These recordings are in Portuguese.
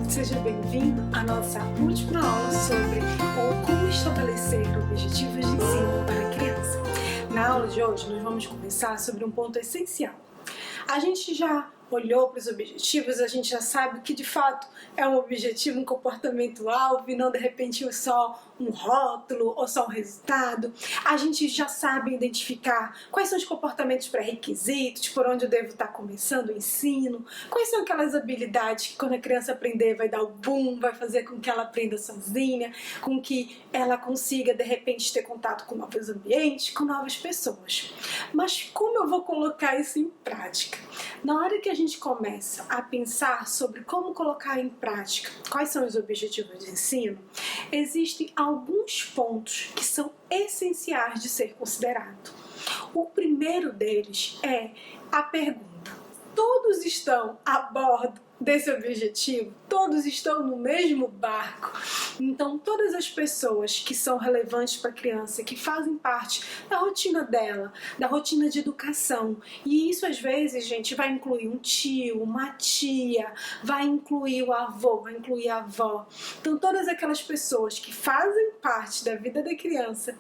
Seja bem-vindo à nossa última aula sobre como estabelecer objetivos de ensino para a criança. Na aula de hoje, nós vamos conversar sobre um ponto essencial. A gente já olhou para os objetivos, a gente já sabe que de fato é um objetivo, um comportamento-alvo e não de repente só um rótulo ou só um resultado. A gente já sabe identificar quais são os comportamentos pré-requisitos, por onde eu devo estar começando o ensino, quais são aquelas habilidades que quando a criança aprender vai dar o boom, vai fazer com que ela aprenda sozinha, com que ela consiga de repente ter contato com novos ambientes, com novas pessoas. Mas como eu vou colocar isso em prática? Na hora que a gente começa a pensar sobre como colocar em prática quais são os objetivos de ensino, existem alguns pontos que são essenciais de ser considerado. O primeiro deles é a pergunta: todos estão a bordo desse objetivo? Todos estão no mesmo barco? Então, todas as pessoas que são relevantes para a criança, que fazem parte da rotina dela, da rotina de educação, e isso às vezes, gente, vai incluir um tio, uma tia, vai incluir o avô, vai incluir a avó. Então, todas aquelas pessoas que fazem parte da vida da criança,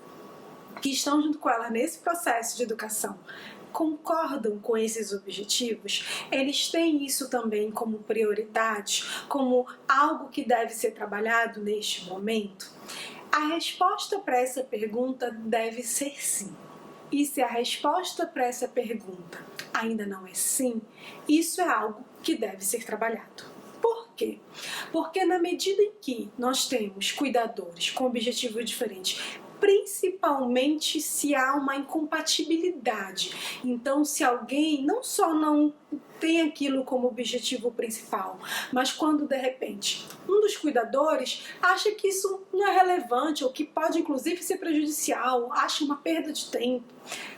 que estão junto com ela nesse processo de educação, concordam com esses objetivos, eles têm isso também como prioridade, como algo que deve ser trabalhado neste momento? A resposta para essa pergunta deve ser sim. E se a resposta para essa pergunta ainda não é sim, isso é algo que deve ser trabalhado. Por quê? Porque na medida em que nós temos cuidadores com objetivos diferentes, principalmente se há uma incompatibilidade. Então, se alguém não só não tem aquilo como objetivo principal, mas quando de repente um dos cuidadores acha que isso não é relevante ou que pode inclusive ser prejudicial, acha uma perda de tempo,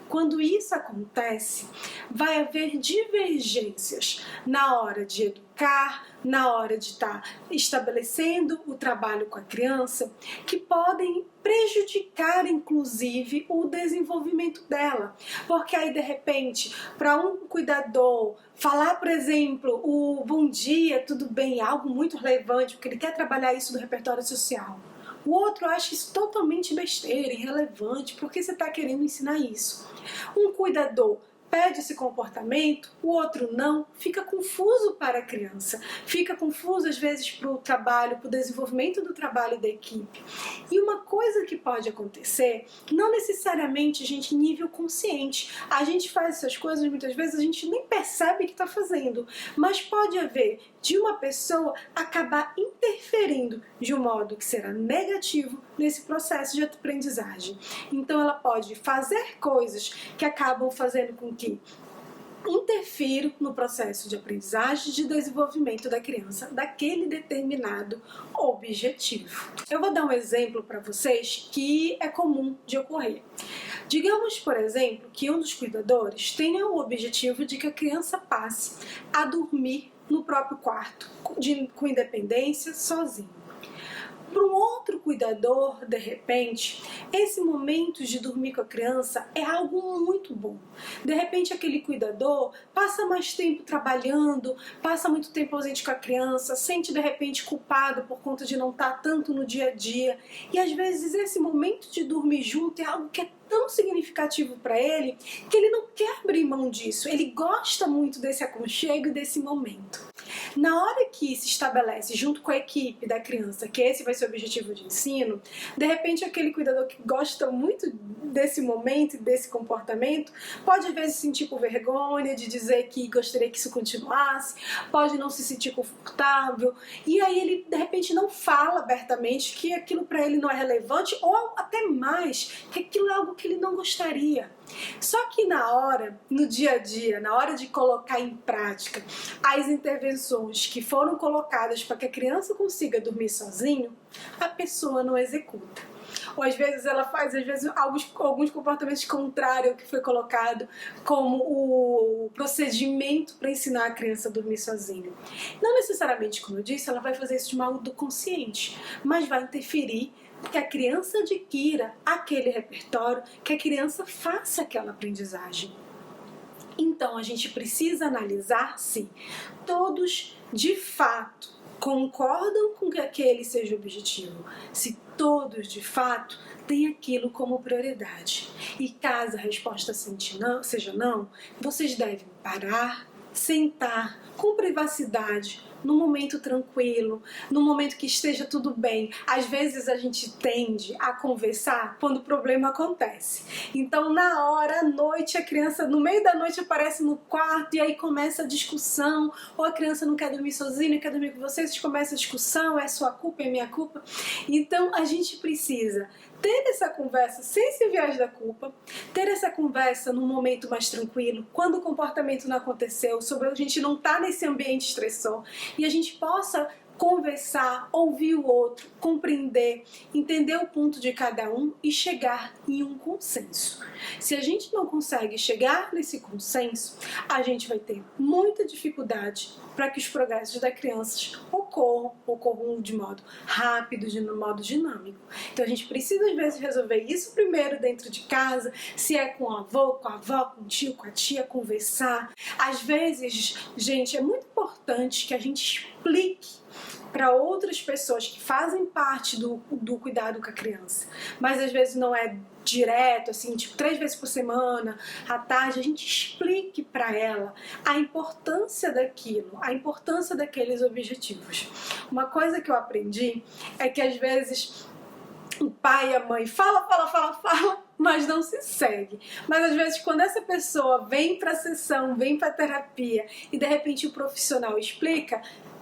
quando isso acontece, vai haver divergências na hora de educar, na hora de estar estabelecendo o trabalho com a criança, que podem prejudicar inclusive o desenvolvimento dela. Porque aí de repente, para um cuidador falar, por exemplo, o bom dia, tudo bem, é algo muito relevante, porque ele quer trabalhar isso no repertório social. O outro acha isso totalmente besteira, irrelevante, porque você está querendo ensinar isso. Um cuidador pede esse comportamento, o outro não, fica confuso para a criança, fica confuso às vezes para o trabalho, para o desenvolvimento do trabalho da equipe. E uma coisa que pode acontecer, não necessariamente, gente, em nível consciente, a gente faz essas coisas, muitas vezes a gente nem percebe que está fazendo, mas pode haver de uma pessoa acabar interferindo de um modo que será negativo nesse processo de aprendizagem. Então ela pode fazer coisas que acabam fazendo com que interfiram no processo de aprendizagem e de desenvolvimento da criança daquele determinado objetivo. Eu vou dar um exemplo para vocês que é comum de ocorrer. Digamos, por exemplo, que um dos cuidadores tenha o objetivo de que a criança passe a dormir no próprio quarto, com independência, sozinho. Para um outro cuidador, de repente, esse momento de dormir com a criança é algo muito bom. De repente, aquele cuidador passa mais tempo trabalhando, passa muito tempo ausente com a criança, sente de repente culpado por conta de não estar tanto no dia a dia. E às vezes esse momento de dormir junto é algo que é tão significativo para ele que ele não quer abrir mão disso. Ele gosta muito desse aconchego e desse momento. Na hora que se estabelece junto com a equipe da criança que esse vai ser o objetivo de ensino, de repente aquele cuidador que gosta muito desse momento e desse comportamento pode às vezes se sentir com vergonha de dizer que gostaria que isso continuasse, pode não se sentir confortável e aí ele de repente não fala abertamente que aquilo para ele não é relevante ou até mais, que aquilo é algo que ele não gostaria. Só que na hora, no dia a dia, na hora de colocar em prática as intervenções que foram colocadas para que a criança consiga dormir sozinho, a pessoa não executa. Ou às vezes ela faz alguns comportamentos contrários ao que foi colocado como o procedimento para ensinar a criança a dormir sozinha. Não necessariamente, como eu disse, ela vai fazer isso de modo consciente, mas vai interferir que a criança adquira aquele repertório, que a criança faça aquela aprendizagem. Então a gente precisa analisar se todos de fato concordam com que aquele seja o objetivo, se todos de fato têm aquilo como prioridade. E caso a resposta seja não, vocês devem parar, sentar com privacidade, num momento tranquilo, num momento que esteja tudo bem. Às vezes a gente tende a conversar quando o problema acontece. Então na hora, à noite, a criança no meio da noite aparece no quarto e aí começa a discussão, ou a criança não quer dormir sozinha, quer dormir com vocês, começa a discussão, é sua culpa, é minha culpa. Então a gente precisa ter essa conversa sem esse viés da culpa, ter essa conversa num momento mais tranquilo, quando o comportamento não aconteceu, sobre a gente não estar nesse ambiente estressor, e a gente possa conversar, ouvir o outro, compreender, entender o ponto de cada um e chegar em um consenso. Se a gente não consegue chegar nesse consenso, a gente vai ter muita dificuldade para que os progressos das crianças ocorram de modo rápido, de modo dinâmico. Então a gente precisa às vezes resolver isso primeiro dentro de casa, se é com o avô, com a avó, com o tio, com a tia, conversar. Às vezes, gente, é muito importante que a gente explique para outras pessoas que fazem parte do cuidado com a criança, mas às vezes não é direto, assim, tipo 3 vezes por semana, à tarde, a gente explique para ela a importância daquilo, a importância daqueles objetivos. Uma coisa que eu aprendi é que às vezes o pai e a mãe fala, mas não se segue. Mas às vezes quando essa pessoa vem para a sessão, vem para a terapia e de repente o profissional explica,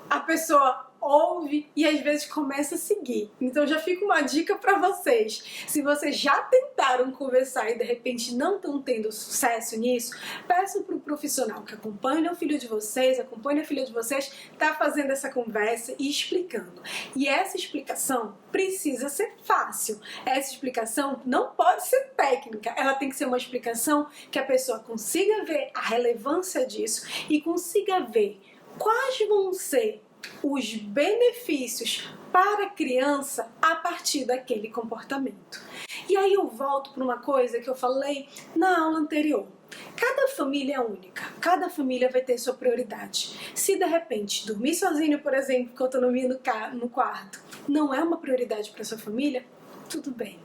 a pessoa ouve e às vezes começa a seguir. Então já fica uma dica para vocês. Se vocês já tentaram conversar e de repente não estão tendo sucesso nisso, peçam para o profissional que acompanhe o filho de vocês, acompanhe a filha de vocês, tá fazendo essa conversa e explicando. E essa explicação precisa ser fácil. Essa explicação não pode ser técnica. Ela tem que ser uma explicação que a pessoa consiga ver a relevância disso e consiga ver quais vão ser os benefícios para a criança a partir daquele comportamento. E aí eu volto para uma coisa que eu falei na aula anterior. Cada família é única, cada família vai ter sua prioridade. Se de repente dormir sozinho, por exemplo, com autonomia no quarto, não é uma prioridade para sua família, tudo bem.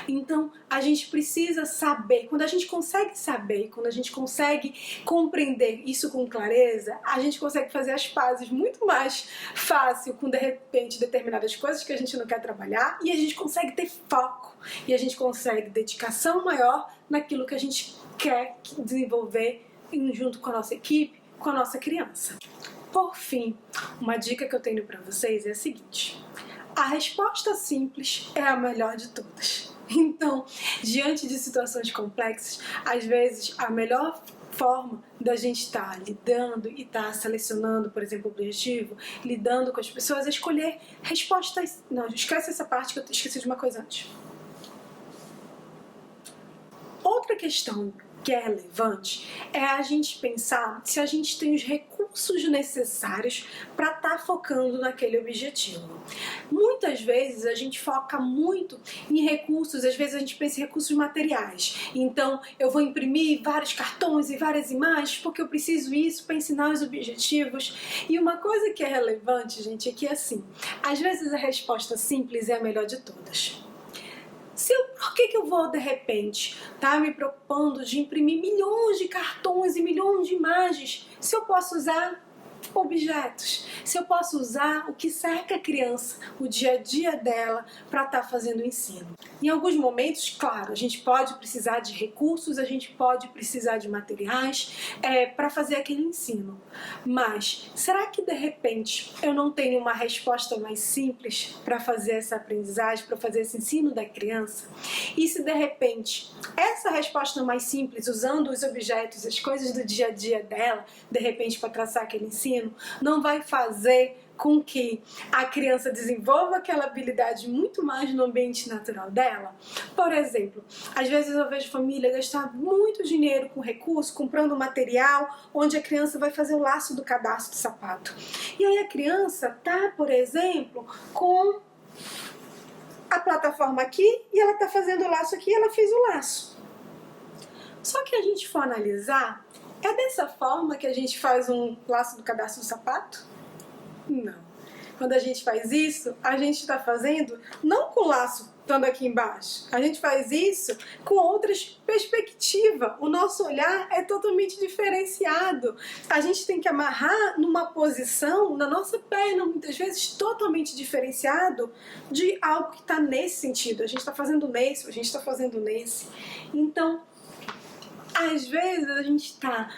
Então a gente precisa saber, quando a gente consegue saber, quando a gente consegue compreender isso com clareza, a gente consegue fazer as pazes muito mais fácil com de repente determinadas coisas que a gente não quer trabalhar, e a gente consegue ter foco, e a gente consegue dedicação maior naquilo que a gente quer desenvolver junto com a nossa equipe, com a nossa criança. Por fim, uma dica que eu tenho para vocês é a seguinte: a resposta simples é a melhor de todas. Então, diante de situações complexas, às vezes a melhor forma da gente estar lidando e estar selecionando, por exemplo, o objetivo, lidando com as pessoas, é escolher respostas. Não, esquece essa parte que eu esqueci de uma coisa antes. Outra questão que é relevante é a gente pensar se a gente tem os recursos necessários para estar focando naquele objetivo. Muitas vezes a gente foca muito em recursos, às vezes a gente pensa em recursos materiais. Então eu vou imprimir vários cartões e várias imagens porque eu preciso isso para ensinar os objetivos. E uma coisa que é relevante, gente, é que assim, às vezes a resposta simples é a melhor de todas. Por que eu vou, de repente, estar me preocupando de imprimir milhões de cartões e milhões de imagens, se eu posso usar objetos, se eu posso usar o que cerca a criança, o dia a dia dela, para estar fazendo o ensino? Em alguns momentos, claro, a gente pode precisar de recursos, a gente pode precisar de materiais para fazer aquele ensino. Mas será que de repente eu não tenho uma resposta mais simples para fazer essa aprendizagem, para fazer esse ensino da criança? E se de repente essa resposta mais simples, usando os objetos, as coisas do dia a dia dela, de repente para traçar aquele ensino, não vai fazer com que a criança desenvolva aquela habilidade muito mais no ambiente natural dela? Por exemplo, às vezes eu vejo família gastar muito dinheiro com recurso, comprando material onde a criança vai fazer o laço do cadarço do sapato. E aí a criança tá, por exemplo, com a plataforma aqui e ela tá fazendo o laço aqui e ela fez o laço. Só que a gente for analisar, é dessa forma que a gente faz um laço do cadarço do sapato? Não. quando a gente faz isso, a gente está fazendo não com o laço estando aqui embaixo. A gente faz isso com outras perspectivas. O nosso olhar é totalmente diferenciado. A gente tem que amarrar numa posição, na nossa perna, muitas vezes totalmente diferenciado de algo que está nesse sentido. A gente está fazendo nesse, a gente está fazendo nesse. Então, às vezes a gente está,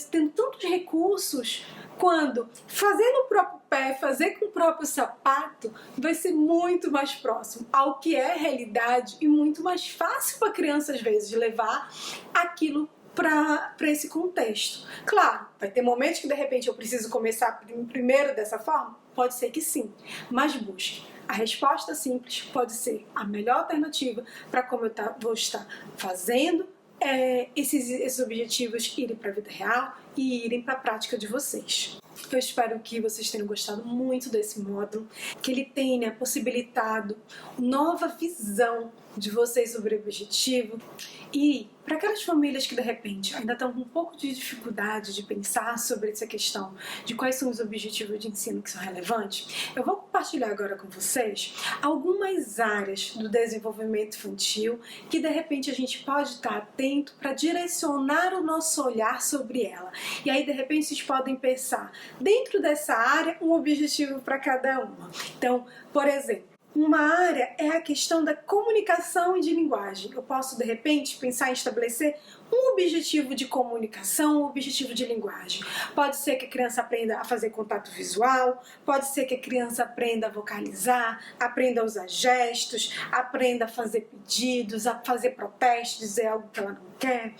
tendo tantos recursos, quando fazer no próprio pé, fazer com o próprio sapato, vai ser muito mais próximo ao que é realidade e muito mais fácil para a criança, às vezes, levar aquilo para esse contexto. Claro, vai ter momentos que de repente eu preciso começar primeiro dessa forma? Pode ser que sim, mas busque. A resposta simples pode ser a melhor alternativa para como eu vou estar fazendo esses objetivos irem para a vida real e irem para a prática de vocês. Eu espero que vocês tenham gostado muito desse módulo, que ele tenha possibilitado nova visão de vocês sobre o objetivo. E para aquelas famílias que de repente ainda estão com um pouco de dificuldade de pensar sobre essa questão de quais são os objetivos de ensino que são relevantes, eu vou compartilhar agora com vocês algumas áreas do desenvolvimento infantil que de repente a gente pode estar atento para direcionar o nosso olhar sobre ela. E aí de repente vocês podem pensar dentro dessa área um objetivo para cada uma. Então, por exemplo, uma área é a questão da comunicação e de linguagem. Eu posso, de repente, pensar em estabelecer um objetivo de comunicação, um objetivo de linguagem. Pode ser que a criança aprenda a fazer contato visual, pode ser que a criança aprenda a vocalizar, aprenda a usar gestos, aprenda a fazer pedidos, a fazer protestos, dizer algo que ela não quer.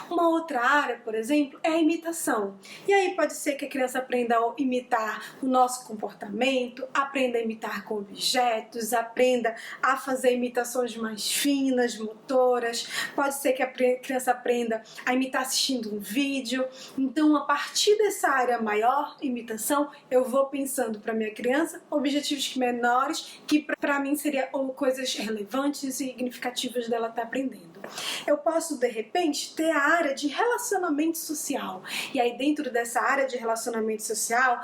Uma outra área, por exemplo, é a imitação. E aí pode ser que a criança aprenda a imitar o nosso comportamento, aprenda a imitar com objetos, aprenda a fazer imitações mais finas, motoras. Pode ser que a criança aprenda a imitar assistindo um vídeo. Então, a partir dessa área maior, imitação, eu vou pensando para minha criança objetivos menores que para mim seriam coisas relevantes e significativas dela estar aprendendo. Eu posso, de repente, ter a área de relacionamento social. E aí, dentro dessa área de relacionamento social,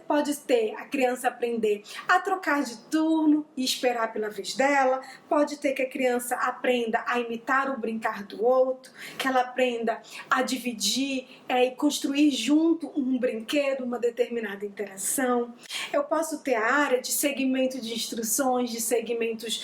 pode ter a criança aprender a trocar de turno e esperar pela vez dela. Pode ter que a criança aprenda a imitar o brincar do outro, que ela aprenda a dividir e construir junto um brinquedo, uma determinada interação. Eu posso ter a área de segmento de instruções, de segmentos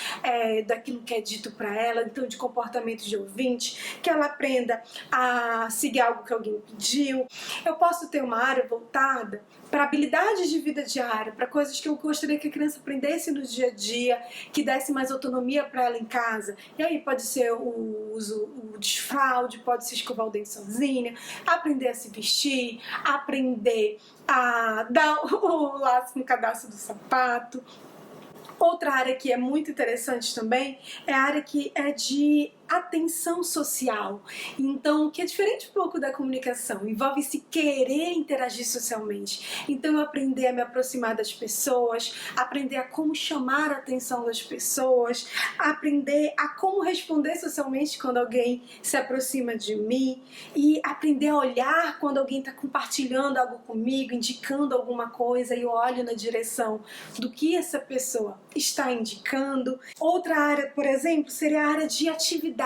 daquilo que é dito para ela, então de comportamento de ouvinte, que ela aprenda a seguir algo que alguém pediu. Eu posso ter uma área voltada para habilidades de vida diária, para coisas que eu gostaria que a criança aprendesse no dia a dia, que desse mais autonomia para ela em casa. E aí pode ser o uso, o desfraude, pode ser escovar o dente sozinha, aprender a se vestir, aprender a dar o laço no cadastro do sapato. Outra área que é muito interessante também é a área que é de atenção social. Então, que é diferente um pouco da comunicação, envolve se querer interagir socialmente. Então, eu aprender a me aproximar das pessoas, aprender a como chamar a atenção das pessoas, aprender a como responder socialmente quando alguém se aproxima de mim e aprender a olhar quando alguém está compartilhando algo comigo, indicando alguma coisa e eu olho na direção do que essa pessoa está indicando. Outra área, por exemplo, seria a área de atividades.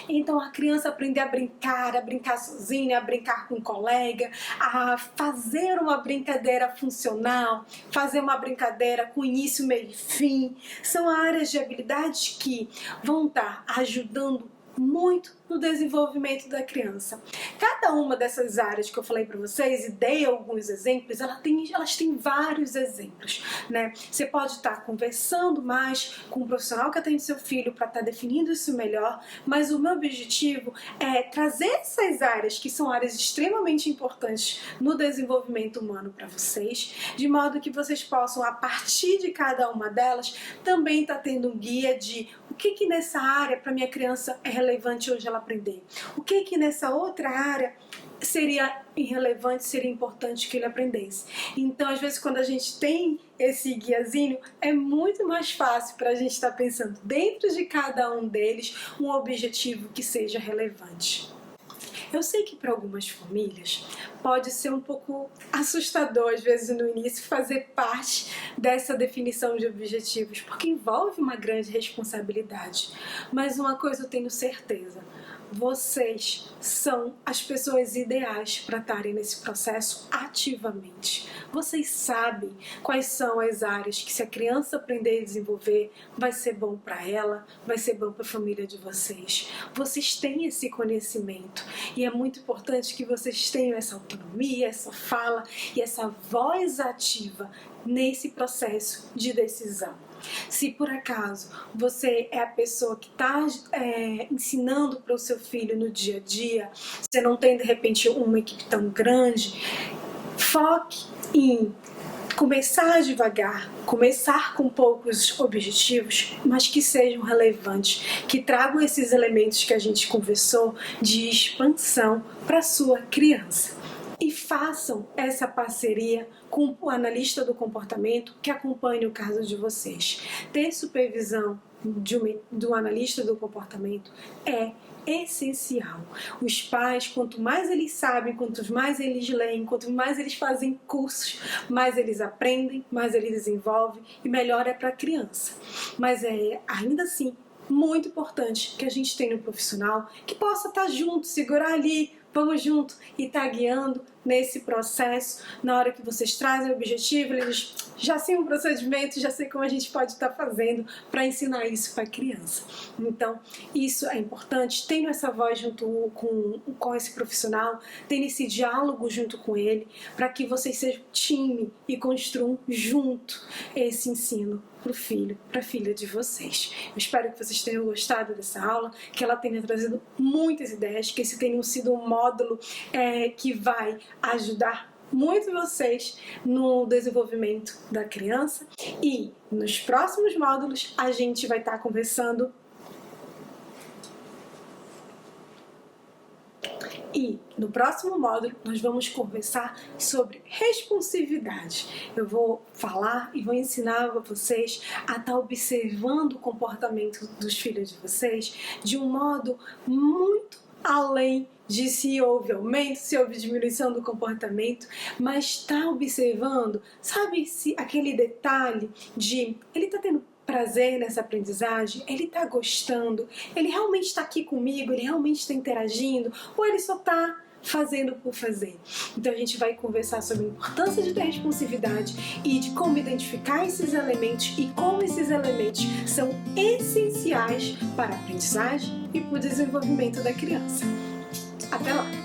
Então a criança aprender a brincar sozinha, a brincar com um colega, a fazer uma brincadeira funcional, fazer uma brincadeira com início, meio e fim. São áreas de habilidades que vão estar ajudando muito no desenvolvimento da criança. Cada uma dessas áreas que eu falei para vocês e dei alguns exemplos, elas têm vários exemplos, né? Você pode estar conversando mais com um profissional que atende seu filho para estar definindo isso melhor, mas o meu objetivo é trazer essas áreas, que são áreas extremamente importantes no desenvolvimento humano para vocês, de modo que vocês possam, a partir de cada uma delas, também estar tendo um guia de o que nessa área para minha criança é relevante hoje ela aprender. O que nessa outra área seria irrelevante, seria importante que ele aprendesse. Então, às vezes, quando a gente tem esse guiazinho, é muito mais fácil para a gente estar pensando dentro de cada um deles um objetivo que seja relevante. Eu sei que para algumas famílias pode ser um pouco assustador, às vezes no início, fazer parte dessa definição de objetivos, porque envolve uma grande responsabilidade. Mas uma coisa eu tenho certeza: vocês são as pessoas ideais para estarem nesse processo ativamente. Vocês sabem quais são as áreas que, se a criança aprender a desenvolver, vai ser bom para ela, vai ser bom para a família de vocês. Vocês têm esse conhecimento e é muito importante que vocês tenham essa autonomia, essa fala e essa voz ativa nesse processo de decisão. Se por acaso você é a pessoa que está ensinando para o seu filho no dia a dia, você não tem de repente uma equipe tão grande, foque em começar devagar, começar com poucos objetivos, mas que sejam relevantes, que tragam esses elementos que a gente conversou de expansão para a sua criança. E façam essa parceria com o analista do comportamento que acompanhe o caso de vocês. Ter supervisão do analista do comportamento é essencial. Os pais, quanto mais eles sabem, quanto mais eles leem, quanto mais eles fazem cursos, mais eles aprendem, mais eles desenvolvem e melhor é para a criança. Mas é ainda assim muito importante que a gente tenha um profissional que possa estar junto, segurar ali, vamos junto, e estar guiando nesse processo. Na hora que vocês trazem o objetivo, eles já sei um procedimento, já sei como a gente pode estar fazendo para ensinar isso para a criança. Então, isso é importante. Tenha essa voz junto com esse profissional, tenha esse diálogo junto com ele, para que vocês sejam time e construam junto esse ensino para o filho, para a filha de vocês. Eu espero que vocês tenham gostado dessa aula, que ela tenha trazido muitas ideias, que esse tenha sido um módulo que vai ajudar muito vocês no desenvolvimento da criança. E nos próximos módulos a gente vai estar conversando no próximo módulo nós vamos conversar sobre responsividade. Eu vou falar e vou ensinar a vocês a estar observando o comportamento dos filhos de vocês de um modo muito além de se houve aumento, se houve diminuição do comportamento, mas está observando, sabe, se aquele detalhe de ele está tendo prazer nessa aprendizagem, ele está gostando, ele realmente está aqui comigo, ele realmente está interagindo, ou ele só está fazendo por fazer. Então a gente vai conversar sobre a importância de ter responsividade e de como identificar esses elementos e como esses elementos são essenciais para a aprendizagem e para o desenvolvimento da criança. Até lá!